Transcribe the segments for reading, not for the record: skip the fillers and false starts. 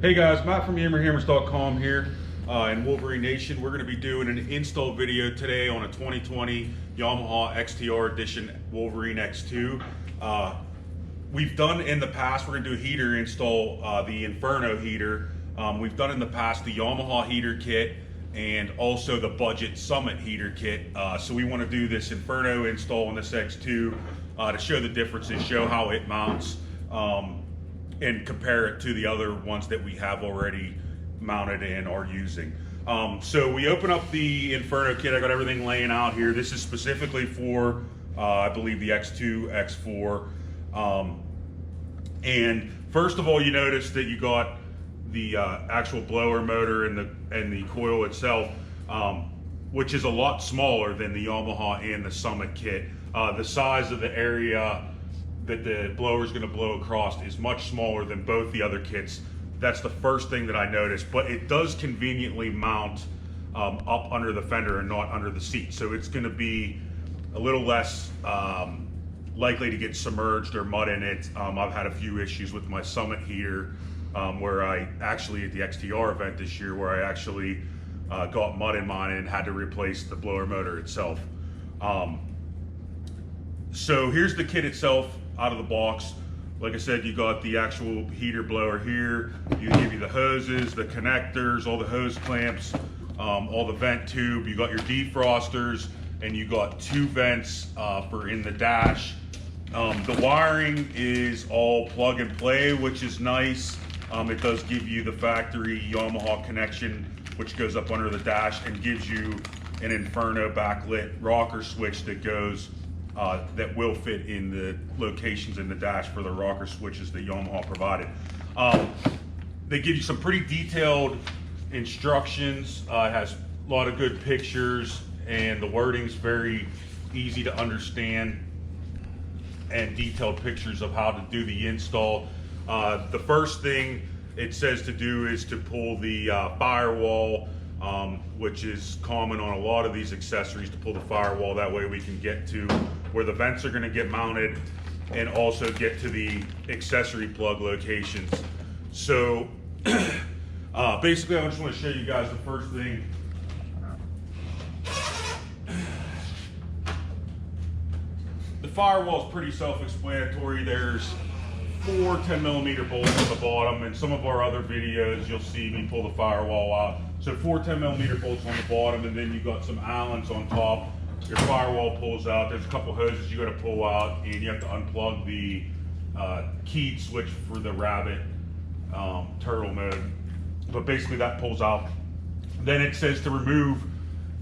Hey guys, Matt from YammerHammers.com here in Wolverine Nation. We're going to be doing an install video today on a 2020 Yamaha XTR Edition Wolverine X2. We've done in the past, we're going to do a heater install, the Inferno heater. We've done in the past the Yamaha heater kit and also the Budget Summit heater kit. So we want to do this Inferno install on this X2 to show the differences, show how it mounts. And compare it to the other ones that we have already mounted and are using. So we open up the Inferno kit. I got everything laying out here. This is specifically for, I believe, the X2, X4. And first of all, you notice that you got the actual blower motor and the coil itself, which is a lot smaller than the Yamaha and the Summit kit. The size of the area that the blower is going to blow across is much smaller than both the other kits. That's the first thing that I noticed, but it does conveniently mount up under the fender and not under the seat. So it's going to be a little less likely to get submerged or mud in it. I've had a few issues with my Summit heater where I actually, at the XTR event this year, where I actually got mud in mine and had to replace the blower motor itself. So here's the kit itself out of the box. Like I said, you got the actual heater blower here. You give you the hoses, the connectors, all the hose clamps, all the vent tube. You got your defrosters, and you got two vents for in the dash. The wiring is all plug and play, which is nice. It does give you the factory Yamaha connection, which goes up under the dash and gives you an Inferno backlit rocker switch that goes that will fit in the locations in the dash for the rocker switches that Yamaha provided. They give you some pretty detailed instructions. It has a lot of good pictures, and the wording's very easy to understand, and detailed pictures of how to do the install. The first thing it says to do is to pull the firewall, which is common on a lot of these accessories, to pull the firewall. That way we can get to where the vents are going to get mounted and also get to the accessory plug locations. So basically I just want to show you guys the first thing. The firewall is pretty self-explanatory. There's 4 10mm bolts on the bottom. In some of our other videos you'll see me pull the firewall out. So 4 10mm bolts on the bottom, and then you got some Allens on top. Your firewall pulls out. There's a couple hoses you got to pull out, and you have to unplug the keyed switch for the Rabbit turtle mode. But basically that pulls out. Then it says to remove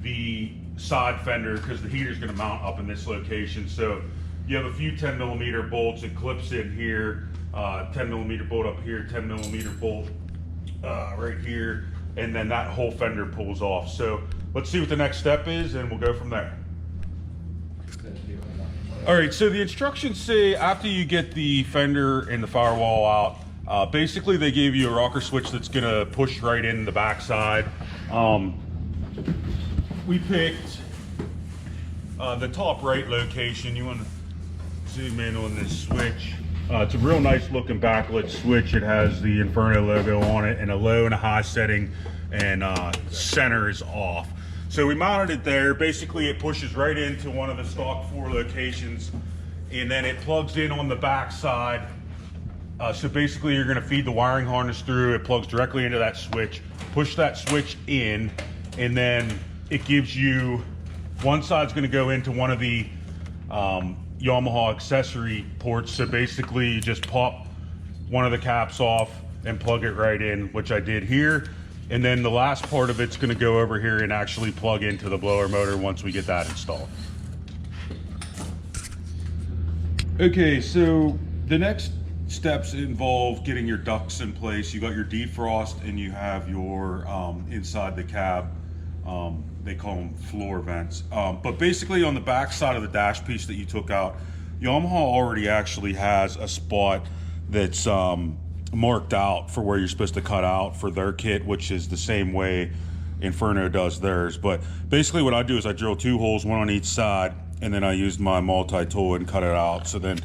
the side fender because the heater's going to mount up in this location. So you have a few 10mm bolts. It clips in here, 10mm bolt up here, 10mm bolt right here, and then that whole fender pulls off. So let's see what the next step is, and we'll go from there. All right, so the instructions say after you get the fender and the firewall out, basically they gave you a rocker switch that's gonna push right in the backside. We picked the top right location. You want to zoom in on this switch. It's a real nice looking backlit switch. It has the Inferno logo on it and a low and a high setting, and center is off. So we mounted it there. Basically it pushes right into one of the stock 4 locations, and then it plugs in on the back side. So basically you're going to feed the wiring harness through. It plugs directly into that switch. Push that switch in, and then it gives you, one side's going to go into one of the Yamaha accessory ports. So basically you just pop one of the caps off and plug it right in, which I did here. And then the last part of it's going to go over here and actually plug into the blower motor once we get that installed. Okay, so the next steps involve getting your ducts in place. You got your defrost, and you have your inside the cab, they call them floor vents. But basically on the back side of the dash piece that you took out, Yamaha already actually has a spot that's marked out for where you're supposed to cut out for their kit, which is the same way Inferno does theirs. But basically what I do is I drill 2 holes, one on each side, and then I used my multi-tool and cut it out. So then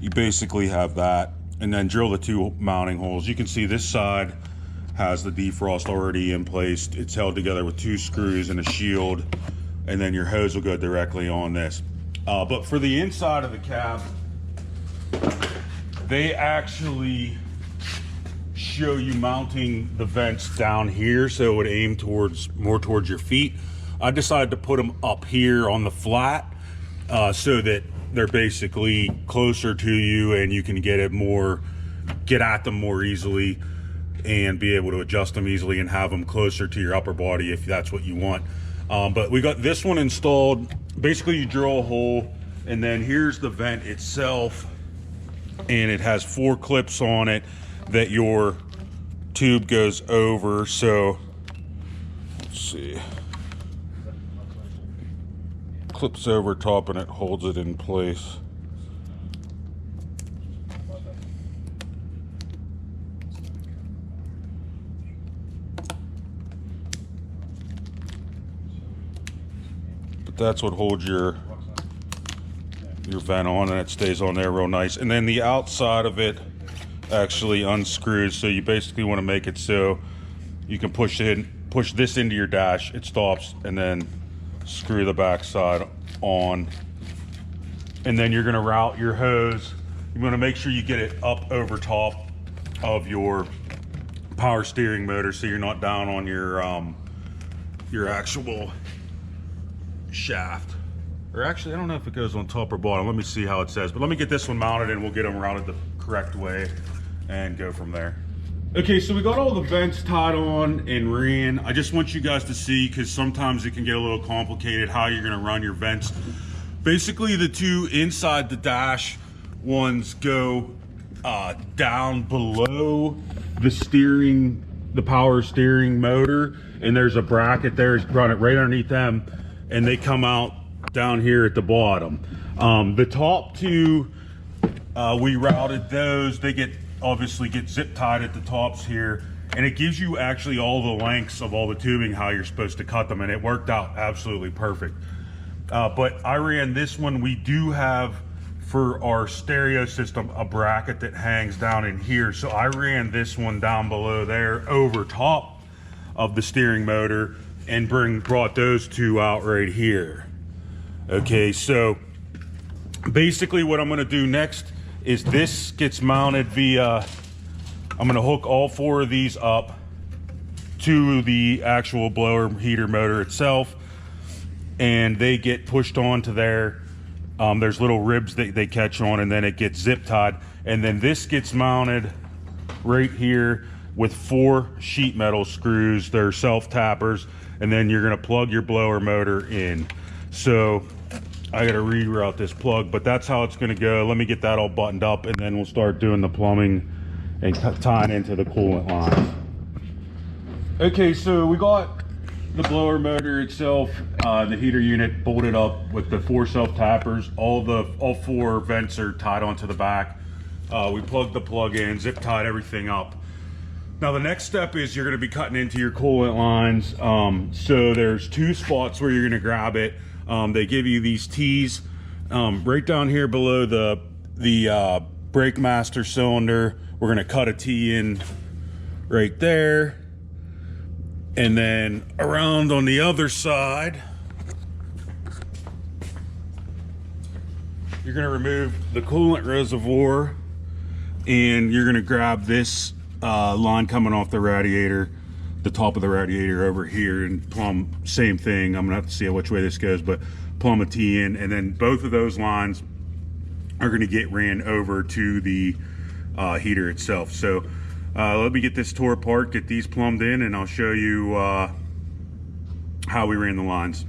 you basically have that, and then drill the 2 mounting holes. You can see this side has the defrost already in place. It's held together with 2 screws and a shield, and then your hose will go directly on this. But for the inside of the cab, they actually show you mounting the vents down here so it would aim more towards your feet. I decided to put them up here on the flat so that they're basically closer to you and you can get at them more easily and be able to adjust them easily and have them closer to your upper body if that's what you want. But we got this one installed. Basically, you drill a hole, and then here's the vent itself, and it has 4 clips on it that your tube goes over. So let's see, clips over top and it holds it in place. That's what holds your vent on, and it stays on there real nice. And then the outside of it actually unscrews, so you basically want to make it so you can push this into your dash, it stops, and then screw the back side on. And then you're going to route your hose. You want to make sure you get it up over top of your power steering motor so you're not down on your actual shaft. Or actually, I don't know if it goes on top or bottom. Let me see how it says, but let me get this one mounted and we'll get them routed the correct way and go from there. Okay, so we got all the vents tied on and ran. I just want you guys to see, because sometimes it can get a little complicated how you're going to run your vents. Basically, the 2 inside the dash ones go down below the power steering motor, and there's a bracket there. Run it right underneath them, and they come out down here at the bottom. The top 2, we routed those. They obviously get zip tied at the tops here, and it gives you actually all the lengths of all the tubing, how you're supposed to cut them, and it worked out absolutely perfect. But I ran this one. We do have, for our stereo system, a bracket that hangs down in here, so I ran this one down below there over top of the steering motor and brought those 2 out right here. Okay, so basically what I'm going to do next is this gets mounted via, I'm going to hook all 4 of these up to the actual blower heater motor itself, and they get pushed onto there. There's little ribs that they catch on, and then it gets zip tied, and then this gets mounted right here with 4 sheet metal screws. They're self tappers, and then you're going to plug your blower motor in. So I got to reroute this plug, but that's how it's going to go. Let me get that all buttoned up, and then we'll start doing the plumbing and tying into the coolant lines. Okay, so we got the blower motor itself, the heater unit bolted up with the 4 self tappers. All 4 vents are tied onto the back. We plugged the plug in, zip tied everything up. Now the next step is you're going to be cutting into your coolant lines. So there's 2 spots where you're going to grab it. They give you these T's right down here below the brake master cylinder. We're going to cut a T in right there, and then around on the other side you're going to remove the coolant reservoir, and you're going to grab this line coming off the radiator, the top of the radiator over here, and plumb, same thing. I'm gonna have to see which way this goes, but plumb a T in, and then both of those lines are gonna get ran over to the heater itself. So let me get this tore apart, get these plumbed in, and I'll show you how we ran the lines.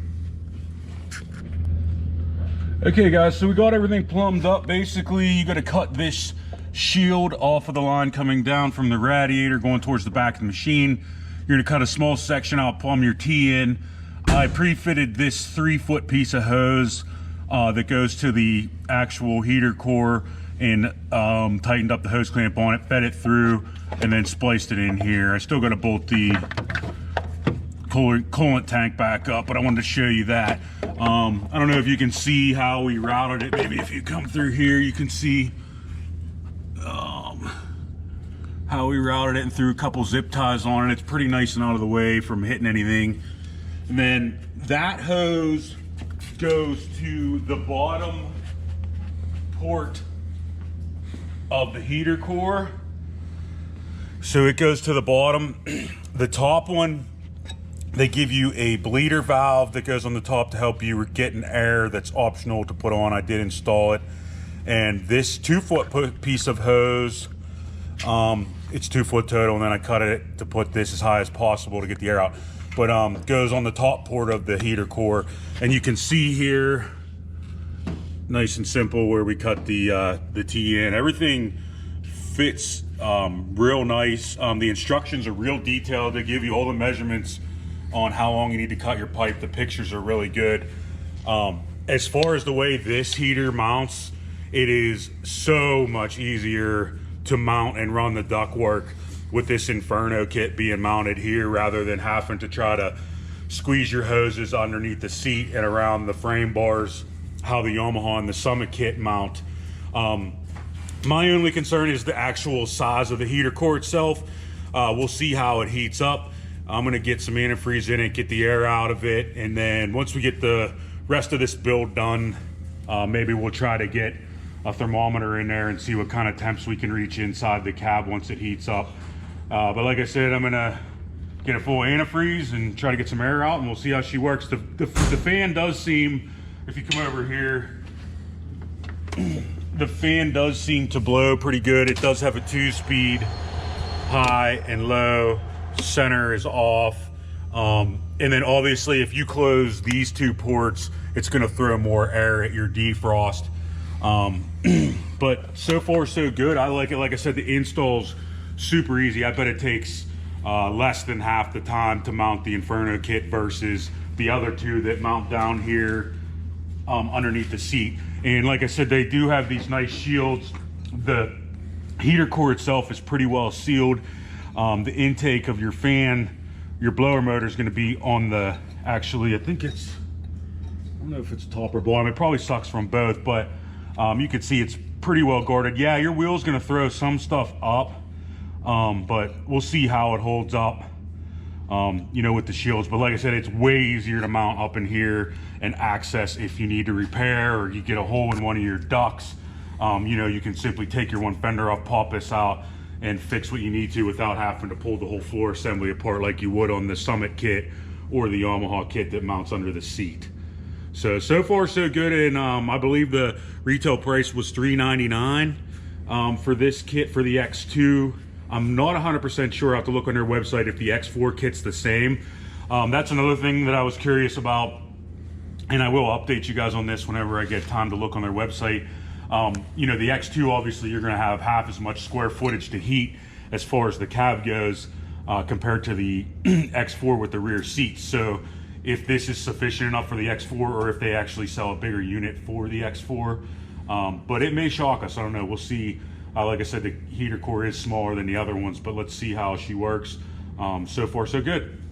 Okay guys, so we got everything plumbed up. Basically, you gotta cut this shield off of the line coming down from the radiator going towards the back of the machine. You're gonna cut a small section out, plumb your T in. I pre-fitted this 3-foot piece of hose that goes to the actual heater core, and tightened up the hose clamp on it, fed it through, and then spliced it in here. I still gotta bolt the coolant tank back up, but I wanted to show you that. I don't know if you can see how we routed it. Maybe if you come through here, you can see how we routed it and threw a couple zip ties on it. It's pretty nice and out of the way from hitting anything. And then that hose goes to the bottom port of the heater core. So it goes to the bottom. The top one, they give you a bleeder valve that goes on the top to help you get an air that's optional to put on. I did install it. And this 2-foot piece of hose, it's 2 foot total, and then I cut it to put this as high as possible to get the air out. But goes on the top port of the heater core. And you can see here, nice and simple, where we cut the T in. Everything fits real nice. The instructions are real detailed. They give you all the measurements on how long you need to cut your pipe. The pictures are really good. As far as the way this heater mounts, it is so much easier to mount and run the ductwork with this Inferno kit being mounted here, rather than having to try to squeeze your hoses underneath the seat and around the frame bars, how the Yamaha and the Summit kit mount. My only concern is the actual size of the heater core itself. We'll see how it heats up. I'm gonna get some antifreeze in it, get the air out of it, and then once we get the rest of this build done, maybe we'll try to get a thermometer in there and see what kind of temps we can reach inside the cab once it heats up. But like I said, I'm gonna get a full antifreeze and try to get some air out, and we'll see how she works. The fan does seem, if you come over here, the fan does seem to blow pretty good. It does have a 2-speed, high and low. Center is off. And then obviously if you close these 2 ports, it's gonna throw more air at your defrost. But so far so good. I like it. Like I said, the install's super easy. I bet it takes less than half the time to mount the Inferno kit versus the other 2 that mount down here underneath the seat. And like I said, they do have these nice shields. The heater core itself is pretty well sealed. The intake of your fan, your blower motor, is going to be on the, actually I think it's, I don't know if it's top or bottom. It probably sucks from both, but you can see it's pretty well guarded. Yeah, your wheel's going to throw some stuff up, but we'll see how it holds up, you know, with the shields. But like I said, it's way easier to mount up in here and access if you need to repair or you get a hole in one of your ducts. You know, you can simply take your one fender off, pop this out, and fix what you need to without having to pull the whole floor assembly apart like you would on the Summit kit or the Yamaha kit that mounts under the seat. So far so good. And I believe the retail price was $399 for this kit for the X2. I'm not 100% sure. I have to look on their website if the X4 kit's the same. That's another thing that I was curious about, and I will update you guys on this whenever I get time to look on their website. You know, the X2, obviously you're going to have half as much square footage to heat as far as the cab goes compared to the X4 with the rear seats. So if this is sufficient enough for the X4, or if they actually sell a bigger unit for the X4, but it may shock us. I don't know. We'll see. Like I said, the heater core is smaller than the other ones, but let's see how she works. So far so good.